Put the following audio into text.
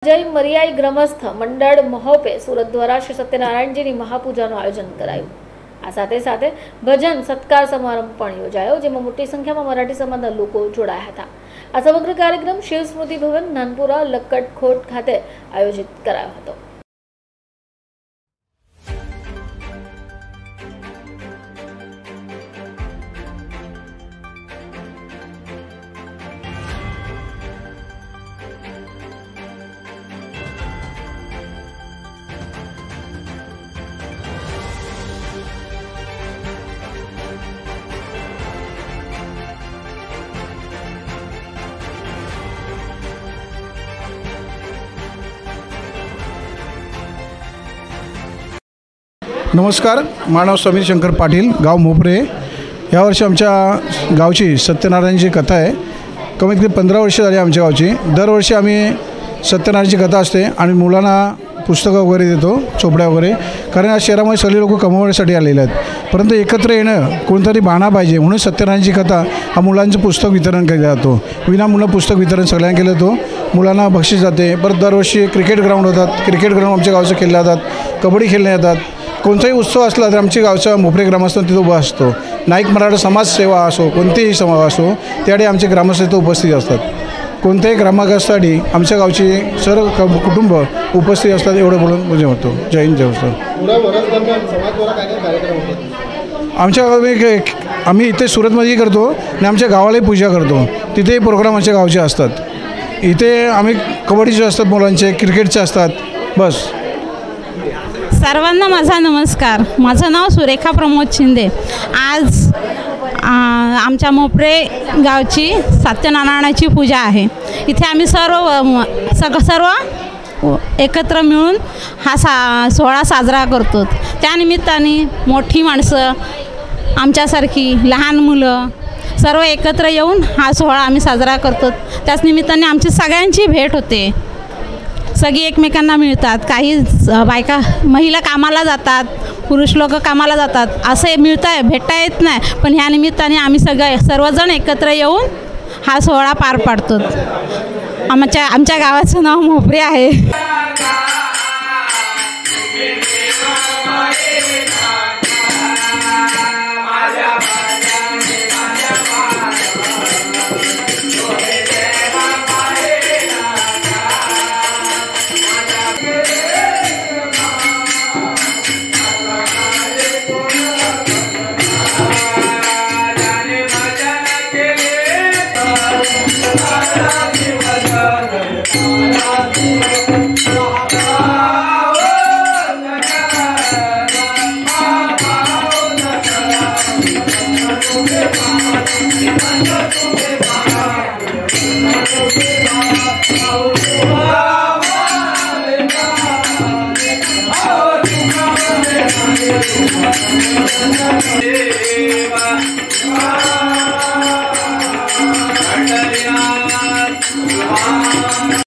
જય મરિયાઈ ગ્રામસ્થ મંડળ મહોપે સુરત દ્વારા શ્રી સત્યનારાયણજીની મહાપૂજાનું આયોજન કરાયું। આ સાથે ભજન સત્કાર સમારંભ પણ યોજાયો, જેમાં મોટી સંખ્યામાં મરાઠી સમાજના લોકો જોડાયા હતા। આ સમગ્ર કાર્યક્રમ શિવ સ્મૃતિ ભવન નાનપુરા લક્કડખોટ ખાતે આયોજિત કરાયો હતો। नमस्कार, माझं समीर शंकर पाटील, गाव मोपरे। यावर्षी आमच्या गावची सत्यनारायणची कथा आहे। कमीत कमी 15 वर्ष झाली आमच्या गावची। दरवर्षी आम्ही सत्यनारायणची कथा असते आणि मुलांना पुस्तकं वगैरे देतो, चोपड्या वगैरे, कारण या शहरामध्ये सगळे लोक कमवण्यासाठी आलेले आहेत, परंतु एकत्र येणं कोणतरी बहाणा पाहिजे, म्हणून सत्यनारायणची कथा हा मुलांचं पुस्तक वितरण केला जातो। विनामूल्य पुस्तक वितरण सगळ्यांना केलं जातो, मुलांना बक्षीस जाते। परत दरवर्षी क्रिकेट ग्राउंड होतात, क्रिकेट ग्राउंड आमच्या गावचं खेळले जातात, कबड्डी खेळले जातात। कोणताही उत्सव असला तर आमच्या गावचा मोपरे ग्रामस्थ तिथे उभा असतो। नाईक मराठा समाजसेवा असो, कोणतेही समाज असो, त्यावेळी आमचे ग्रामस्थ तिथे उपस्थित असतात। कोणत्याही ग्रामस्थासाठी आमच्या गावची सर्व कुटुंब उपस्थित असतात, एवढं बोलून म्हणजे होतो। जय हिंद, जय महाराष्ट्र। आमच्या गावी आम्ही इथे सुरतमध्ये करतो आणि आमच्या गावालाही पूजा करतो, तिथेही प्रोग्राम आमच्या गावचे असतात। इथे आम्ही कबड्डीचे असतात, मुलांचे क्रिकेटचे असतात। बस। सर्वांना माझा नमस्कार। माझं नाव सुरेखा प्रमोद शिंदे। आज आमच्या मोपरे गावची सत्यनारायणाची पूजा आहे। इथे आम्ही सर्व एकत्र मिळून हा सोहळा साजरा करतो। त्यानिमित्ताने मोठी माणसं, आमच्यासारखी लहान मुलं सर्व एकत्र येऊन हा सोहळा आम्ही साजरा करतो। त्याच निमित्ताने आमची सगळ्यांची भेट होते, सगळी एकमेकांना मिळतात। काही बायका महिला कामाला जातात, पुरुष लोक कामाला जातात, असे भेटता येत नाही, पण ह्या निमित्ताने आम्ही सर्वजण एकत्र येऊन हा सोहळा पार पाडतो। आमच्या गावाचं नाव मोपरे आहे।